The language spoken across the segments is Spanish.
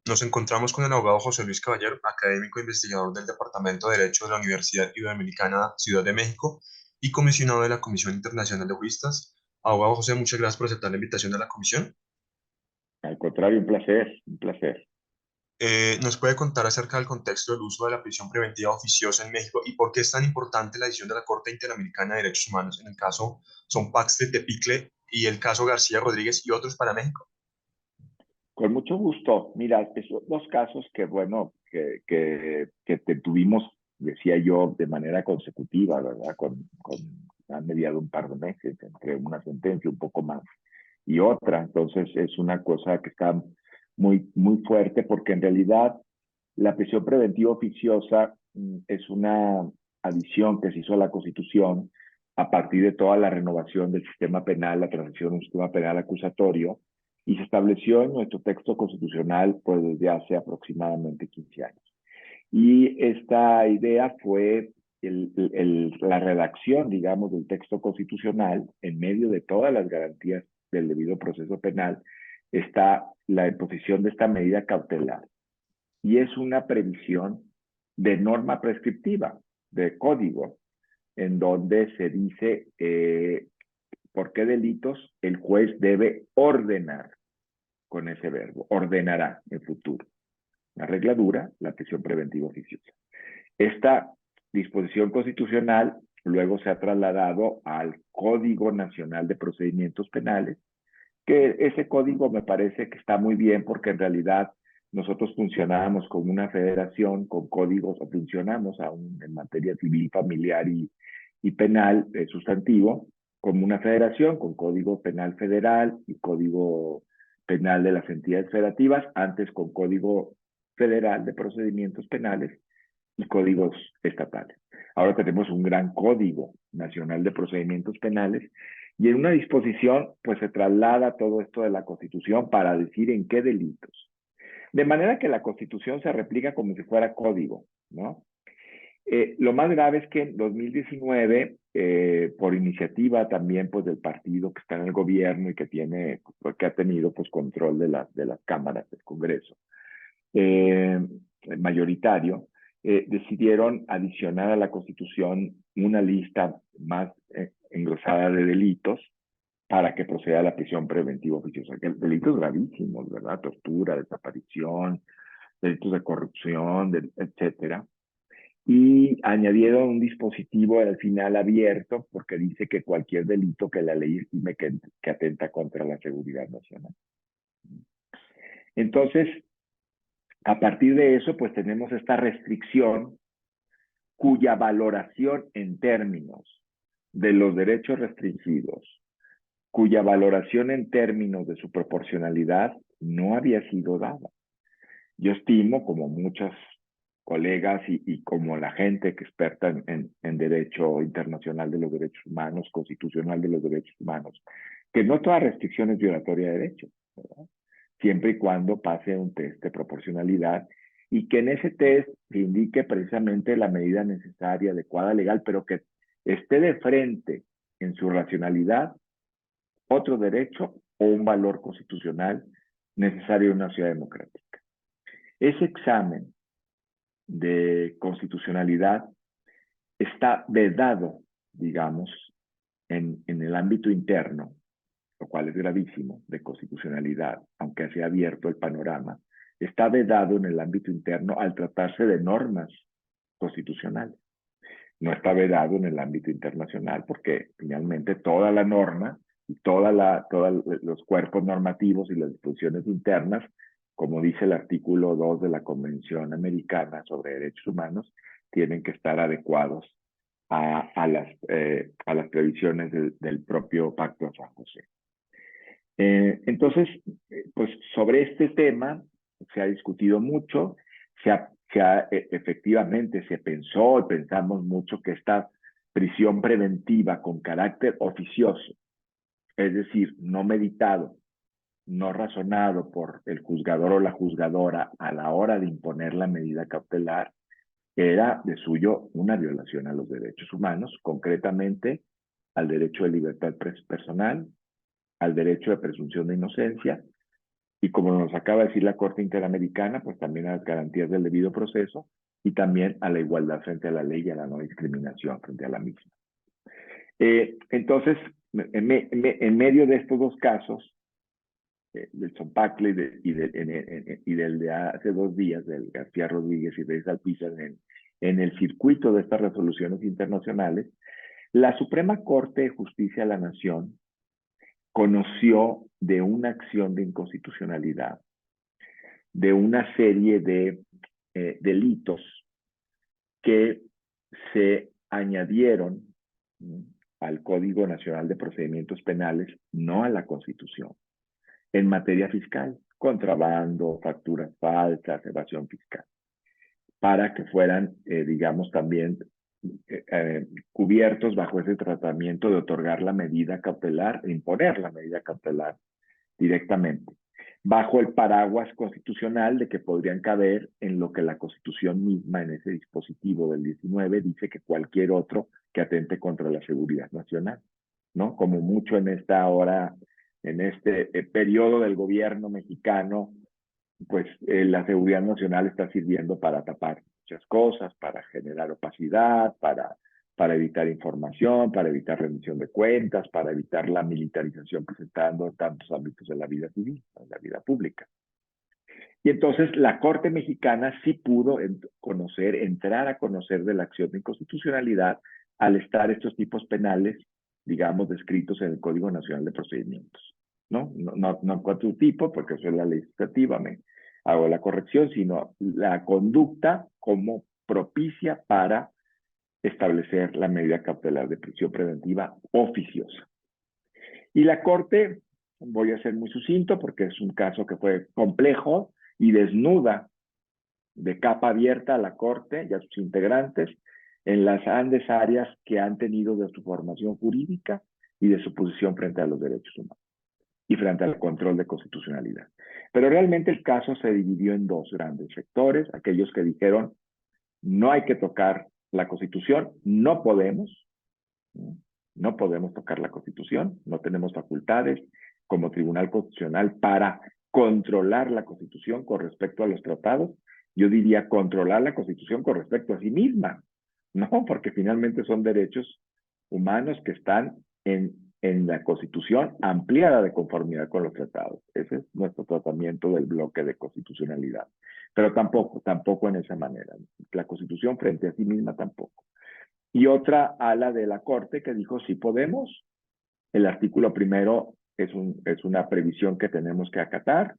Nos encontramos con el abogado José Luis Caballero, académico e investigador del Departamento de Derecho de la Universidad Iberoamericana Ciudad de México y comisionado de la Comisión Internacional de Juristas. Abogado José, muchas gracias por aceptar la invitación de la comisión. Al contrario, un placer, un placer. ¿Nos puede contar acerca del contexto del uso de la prisión preventiva oficiosa en México y por qué es tan importante la decisión de la Corte Interamericana de Derechos Humanos en el caso Son Paxte Tepicle y el caso García Rodríguez y otros para México? Con mucho gusto. Mira, esos dos casos que, bueno, que te tuvimos, decía yo, de manera consecutiva, ¿verdad? Han mediado un par de meses entre una sentencia, un poco más, y otra. Entonces, es una cosa que está muy, muy fuerte porque en realidad la prisión preventiva oficiosa es una adición que se hizo a la Constitución a partir de toda la renovación del sistema penal, la transición a un sistema penal acusatorio, y se estableció en nuestro texto constitucional pues desde hace aproximadamente 15 años. Y esta idea fue la redacción, digamos, del texto constitucional en medio de todas las garantías del debido proceso penal, está la imposición de esta medida cautelar y es una previsión de norma prescriptiva, de código, en donde se dice por qué delitos el juez debe ordenar con ese verbo, ordenará en futuro. La regla dura, la prisión preventiva oficiosa. Esta disposición constitucional luego se ha trasladado al Código Nacional de Procedimientos Penales, que ese código me parece que está muy bien porque en realidad nosotros funcionábamos como una federación con códigos, o funcionamos aún en materia civil, familiar y penal sustantivo, como una federación con código penal federal y código penal de las entidades federativas, antes con código federal de procedimientos penales y códigos estatales. Ahora tenemos un gran código nacional de procedimientos penales y en una disposición pues se traslada todo esto de la Constitución para decir en qué delitos. De manera que la Constitución se replica como si fuera código, ¿no? Lo más grave es que en 2019, por iniciativa también pues del partido que está en el gobierno y que tiene, pues, que ha tenido pues control de las cámaras del Congreso, eh, mayoritario, decidieron adicionar a la Constitución una lista más engrosada de delitos para que proceda la prisión preventiva oficiosa. Delitos gravísimos, ¿verdad? Tortura, desaparición, delitos de corrupción, etcétera. Y añadieron un dispositivo al final abierto porque dice que cualquier delito que la ley estime que atenta contra la seguridad nacional. Entonces, a partir de eso, pues tenemos esta restricción cuya valoración en términos de los derechos restringidos, cuya valoración en términos de su proporcionalidad no había sido dada. Yo estimo, como muchos colegas y como la gente que experta en derecho internacional de los derechos humanos, constitucional de los derechos humanos, que no toda restricción es violatoria de derechos, ¿verdad? Siempre y cuando pase un test de proporcionalidad y que en ese test se indique precisamente la medida necesaria, adecuada, legal, pero que esté de frente en su racionalidad otro derecho o un valor constitucional necesario en una sociedad democrática. Ese examen de constitucionalidad está vedado, digamos, en el ámbito interno, lo cual es gravísimo, de constitucionalidad, aunque se ha abierto el panorama, está vedado en el ámbito interno al tratarse de normas constitucionales. No está vedado en el ámbito internacional porque finalmente toda la norma y todos los cuerpos normativos y las disposiciones internas, como dice el artículo 2 de la Convención Americana sobre Derechos Humanos, tienen que estar adecuados a las previsiones del propio Pacto de San José. Entonces, pues sobre este tema se ha discutido mucho, efectivamente se pensó y pensamos mucho que esta prisión preventiva con carácter oficioso, es decir, no meditado, no razonado por el juzgador o la juzgadora a la hora de imponer la medida cautelar, era de suyo una violación a los derechos humanos, concretamente al derecho de libertad personal, al derecho de presunción de inocencia Y como nos acaba de decir la Corte Interamericana, pues también a las garantías del debido proceso y también a la igualdad frente a la ley y a la no discriminación frente a la misma. Entonces, en medio de estos dos casos, del Zompacle y del de hace 2 días, del García Rodríguez y Reyes Alpizar, en el circuito de estas resoluciones internacionales, la Suprema Corte de Justicia de la Nación conoció de una acción de inconstitucionalidad, de una serie de delitos que se añadieron al Código Nacional de Procedimientos Penales, no a la Constitución, en materia fiscal, contrabando, facturas falsas, evasión fiscal, para que fueran, digamos, también cubiertos bajo ese tratamiento de otorgar la medida cautelar, e imponer la medida cautelar directamente, bajo el paraguas constitucional de que podrían caber en lo que la Constitución misma, en ese dispositivo del 19, dice que cualquier otro que atente contra la seguridad nacional, ¿no? Como mucho en esta hora, en este periodo del gobierno mexicano, pues la seguridad nacional está sirviendo para tapar muchas cosas, para generar opacidad, para evitar información, para evitar rendición de cuentas, para evitar la militarización que se está dando en tantos ámbitos de la vida civil, en la vida pública. Y entonces la Corte Mexicana sí pudo entrar a conocer de la acción de inconstitucionalidad al estar estos tipos penales, digamos, descritos en el Código Nacional de Procedimientos. No cuatro tipos, porque eso es la legislativa, me hago la corrección, sino la conducta como propicia para establecer la medida cautelar de prisión preventiva oficiosa. Y la Corte, voy a ser muy sucinto porque es un caso que fue complejo y desnuda de capa abierta a la Corte y a sus integrantes en las grandes áreas que han tenido de su formación jurídica y de su posición frente a los derechos humanos y frente al control de constitucionalidad. Pero realmente el caso se dividió en dos grandes sectores, aquellos que dijeron no hay que tocar la Constitución, no podemos tocar la Constitución, no tenemos facultades como Tribunal Constitucional para controlar la Constitución con respecto a los tratados. Yo diría controlar la Constitución con respecto a sí misma, ¿no? Porque finalmente son derechos humanos que están en la Constitución ampliada de conformidad con los tratados. Ese es nuestro tratamiento del bloque de constitucionalidad. Pero tampoco en esa manera. La Constitución frente a sí misma tampoco. Y otra ala de la Corte que dijo sí podemos. El artículo primero es una previsión que tenemos que acatar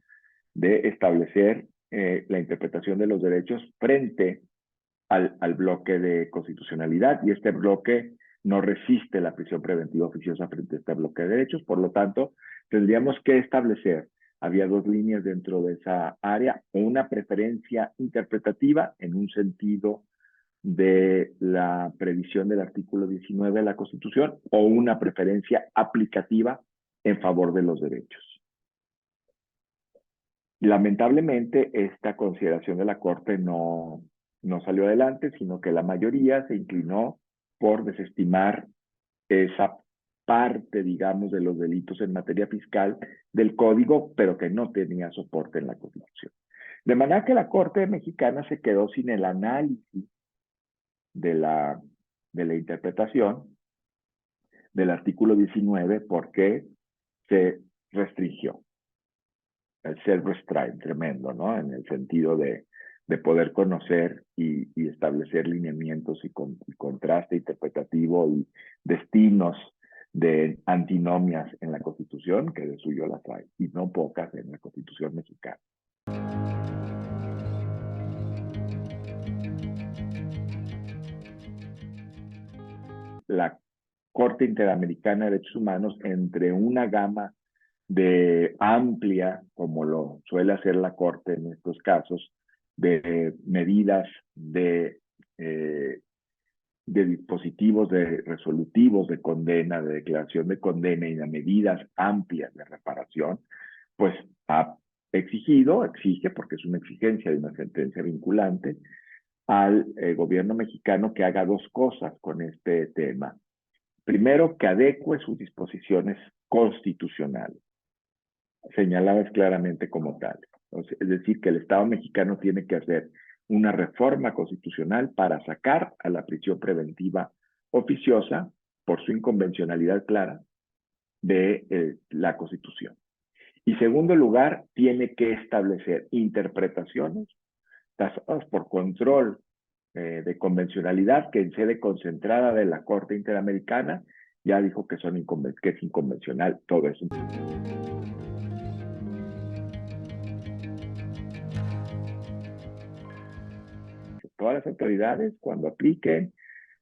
de establecer la interpretación de los derechos frente al bloque de constitucionalidad, y este bloque no resiste la prisión preventiva oficiosa frente a este bloque de derechos. Por lo tanto, tendríamos que establecer, había dos líneas dentro de esa área, una preferencia interpretativa en un sentido de la previsión del artículo 19 de la Constitución o una preferencia aplicativa en favor de los derechos. Lamentablemente, esta consideración de la Corte no salió adelante, sino que la mayoría se inclinó por desestimar esa parte, digamos, de los delitos en materia fiscal del Código, pero que no tenía soporte en la Constitución. De manera que la Corte mexicana se quedó sin el análisis de la interpretación del artículo 19 porque se restringió. El self-restraint tremendo, ¿no? En el sentido de poder conocer y establecer lineamientos y contraste interpretativo y destinos de antinomias en la Constitución, que de suyo las hay, y no pocas en la Constitución mexicana. La Corte Interamericana de Derechos Humanos, entre una gama de amplia, como lo suele hacer la Corte en estos casos, de medidas de dispositivos de resolutivos de condena, de declaración de condena y de medidas amplias de reparación, pues exige, porque es una exigencia de una sentencia vinculante, al gobierno mexicano que haga dos cosas con este tema. Primero, que adecue sus disposiciones constitucionales. señaladas claramente como tales. Es decir, que el Estado mexicano tiene que hacer una reforma constitucional para sacar a la prisión preventiva oficiosa, por su inconvencionalidad clara, de la Constitución. Y segundo lugar, tiene que establecer interpretaciones tasadas por control de convencionalidad que en sede concentrada de la Corte Interamericana ya dijo que, que es inconvencional todo eso. Todas las autoridades, cuando apliquen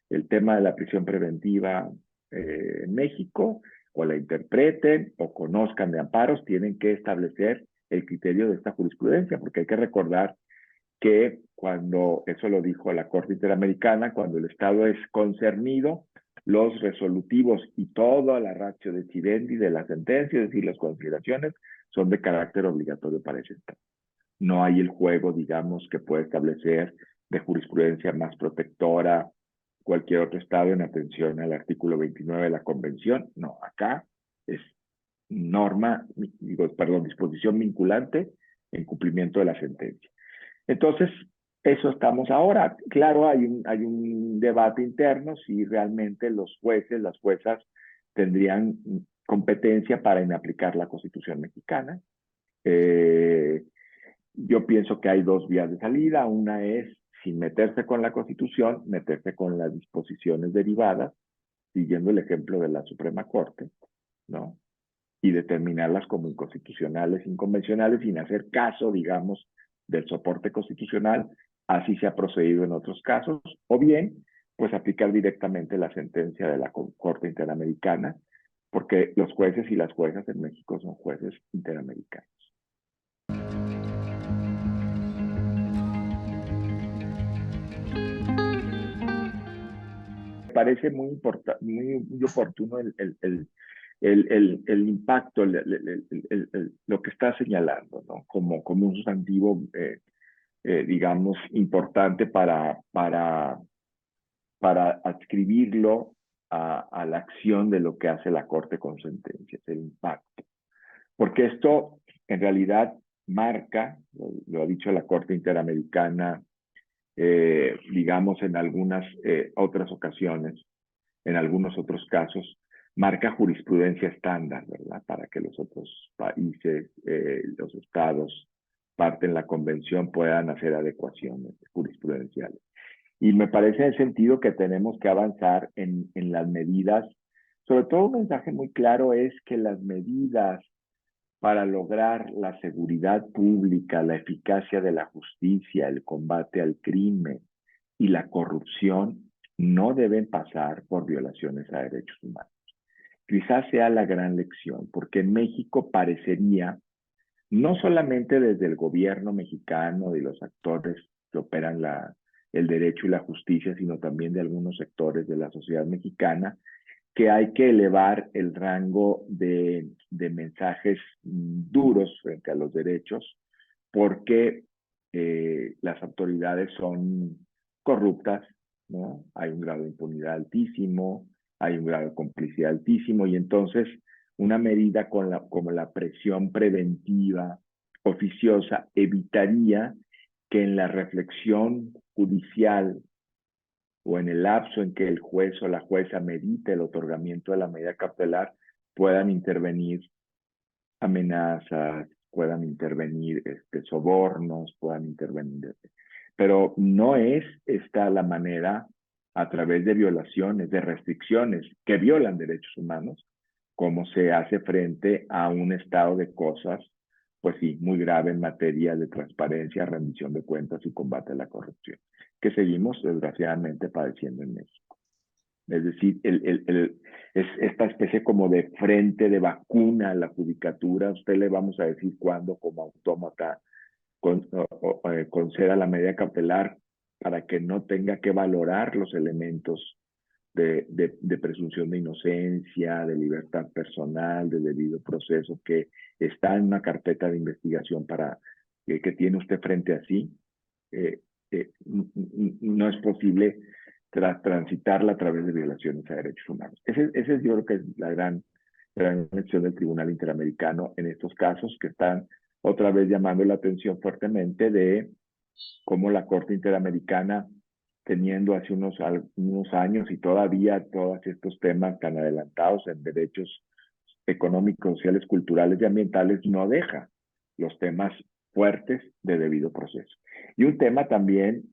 el tema de la prisión preventiva en México, o la interpreten o conozcan de amparos, tienen que establecer el criterio de esta jurisprudencia, porque hay que recordar que cuando, eso lo dijo la Corte Interamericana, cuando el Estado es concernido, los resolutivos y toda la ratio decidendi de la sentencia, es decir, las consideraciones, son de carácter obligatorio para ese Estado. No hay el juego, digamos, que puede establecer de jurisprudencia más protectora cualquier otro Estado en atención al artículo 29 de la Convención. No, acá es disposición vinculante en cumplimiento de la sentencia. Entonces, eso estamos ahora. Claro, hay un debate interno si realmente los jueces, las juezas tendrían competencia para inaplicar la Constitución mexicana. Yo pienso que hay dos vías de salida. Una es, sin meterse con la Constitución, meterse con las disposiciones derivadas, siguiendo el ejemplo de la Suprema Corte, ¿no? Y determinarlas como inconstitucionales, inconvencionales, sin hacer caso, digamos, del soporte constitucional. Así se ha procedido en otros casos. O bien, pues aplicar directamente la sentencia de la Corte Interamericana, porque los jueces y las juezas en México son jueces interamericanos. Me parece muy importante, muy oportuno el impacto, lo que está señalando, ¿no? Como un sustantivo, digamos, importante para adscribirlo a la acción de lo que hace la Corte con sentencias, el impacto. Porque esto en realidad marca, lo ha dicho la Corte Interamericana, digamos, en algunas otras ocasiones, en algunos otros casos, marca jurisprudencia estándar, ¿verdad? Para que los otros países, los estados, parten la convención, puedan hacer adecuaciones jurisprudenciales. Y me parece en el sentido que tenemos que avanzar en las medidas. Sobre todo un mensaje muy claro es que las medidas para lograr la seguridad pública, la eficacia de la justicia, el combate al crimen y la corrupción no deben pasar por violaciones a derechos humanos. Quizás sea la gran lección, porque en México parecería, no solamente desde el gobierno mexicano y los actores que operan el derecho y la justicia, sino también de algunos sectores de la sociedad mexicana, que hay que elevar el rango de mensajes duros frente a los derechos, porque las autoridades son corruptas, ¿no? Hay un grado de impunidad altísimo, hay un grado de complicidad altísimo, y entonces una medida como la presión preventiva oficiosa evitaría que en la reflexión judicial o en el lapso en que el juez o la jueza medite el otorgamiento de la medida cautelar, puedan intervenir amenazas, puedan intervenir sobornos, puedan intervenir. Pero no es esta la manera, a través de violaciones, de restricciones que violan derechos humanos, como se hace frente a un estado de cosas, pues sí, muy grave en materia de transparencia, rendición de cuentas y combate a la corrupción, que seguimos desgraciadamente padeciendo en México. Es decir, es esta especie como de frente de vacuna a la judicatura. Usted le vamos a decir cuándo, como autómata, conceda la medida cautelar para que no tenga que valorar los elementos de presunción de inocencia, de libertad personal, de debido proceso, que está en una carpeta de investigación que tiene usted frente a sí. No es posible transitarla a través de violaciones a derechos humanos. Ese yo creo que es la gran será una decisión del Tribunal Interamericano en estos casos que están otra vez llamando la atención fuertemente de cómo la Corte Interamericana, teniendo hace unos años y todavía todos estos temas tan adelantados en derechos económicos, sociales, culturales y ambientales, no deja los temas fuertes de debido proceso. Y un tema también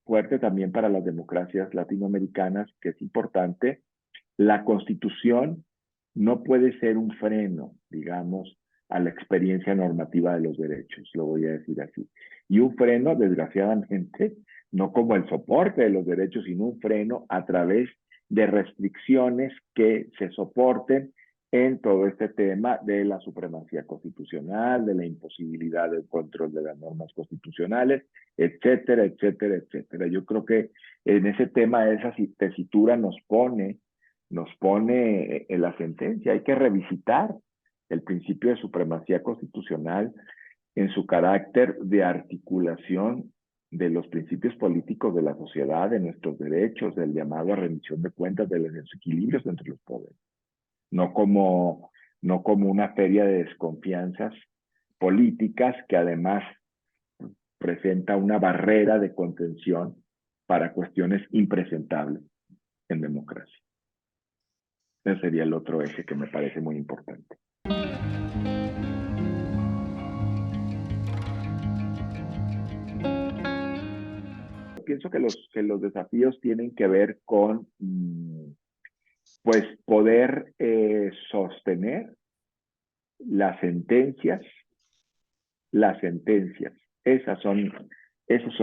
fuerte también para las democracias latinoamericanas, que es importante, la Constitución no puede ser un freno, digamos, a la experiencia normativa de los derechos, lo voy a decir así. Y un freno, desgraciadamente, no como el soporte de los derechos, sino un freno a través de restricciones que se soporten en todo este tema de la supremacía constitucional, de la imposibilidad del control de las normas constitucionales, etcétera, etcétera, etcétera. Yo creo que en ese tema esa tesitura nos pone en la sentencia. Hay que revisitar el principio de supremacía constitucional en su carácter de articulación de los principios políticos de la sociedad, de nuestros derechos, del llamado a rendición de cuentas, de los desequilibrios entre los poderes. No como una feria de desconfianzas políticas que además presenta una barrera de contención para cuestiones impresentables en democracia. Ese sería el otro eje que me parece muy importante. Pienso que los desafíos tienen que ver con pues poder sostener las sentencias. Esos son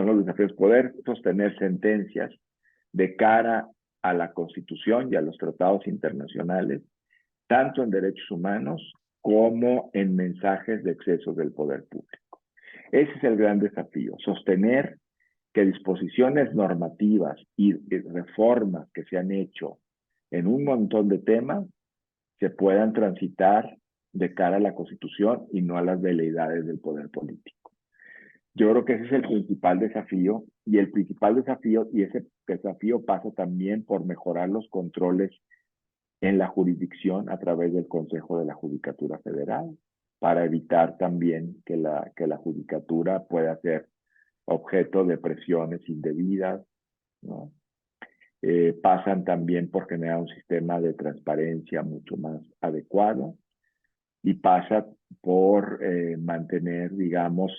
los desafíos, poder sostener sentencias de cara a la Constitución y a los tratados internacionales, tanto en derechos humanos como en mensajes de excesos del poder público. Ese es el gran desafío, sostener que disposiciones normativas y reformas que se han hecho en un montón de temas se puedan transitar de cara a la Constitución y no a las veleidades del poder político. Yo creo que ese es el principal desafío, y ese desafío pasa también por mejorar los controles en la jurisdicción a través del Consejo de la Judicatura Federal, para evitar también que la judicatura pueda ser objeto de presiones indebidas, ¿no? Pasan también por generar un sistema de transparencia mucho más adecuado, y pasa por mantener, digamos,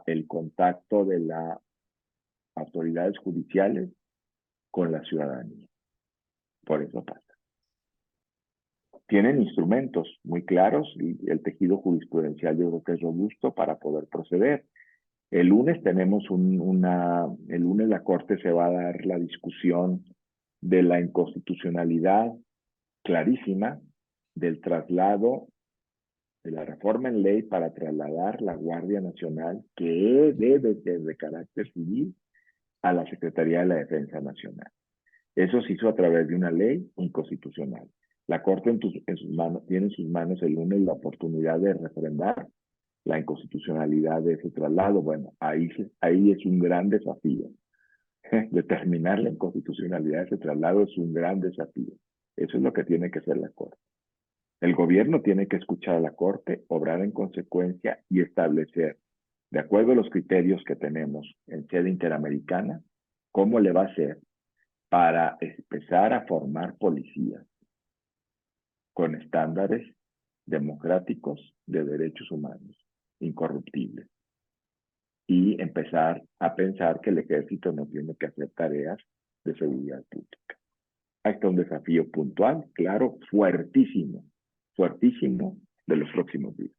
el contacto de las autoridades judiciales con la ciudadanía. Por eso pasa. Tienen instrumentos muy claros y el tejido jurisprudencial yo creo que es robusto para poder proceder. El lunes la Corte se va a dar la discusión de la inconstitucionalidad clarísima del traslado de la reforma en ley para trasladar la Guardia Nacional, que debe ser de carácter civil, a la Secretaría de la Defensa Nacional. Eso se hizo a través de una ley inconstitucional. La Corte tiene en sus manos el lunes la oportunidad de refrendar la inconstitucionalidad de ese traslado. Bueno, ahí es un gran desafío. Determinar la inconstitucionalidad de ese traslado es un gran desafío. Eso es lo que tiene que hacer la Corte. El gobierno tiene que escuchar a la Corte, obrar en consecuencia y establecer, de acuerdo a los criterios que tenemos en sede interamericana, cómo le va a hacer para empezar a formar policías con estándares democráticos de derechos humanos, incorruptibles, y empezar a pensar que el ejército no tiene que hacer tareas de seguridad pública. Ahí está un desafío puntual, claro, fuertísimo de los próximos días.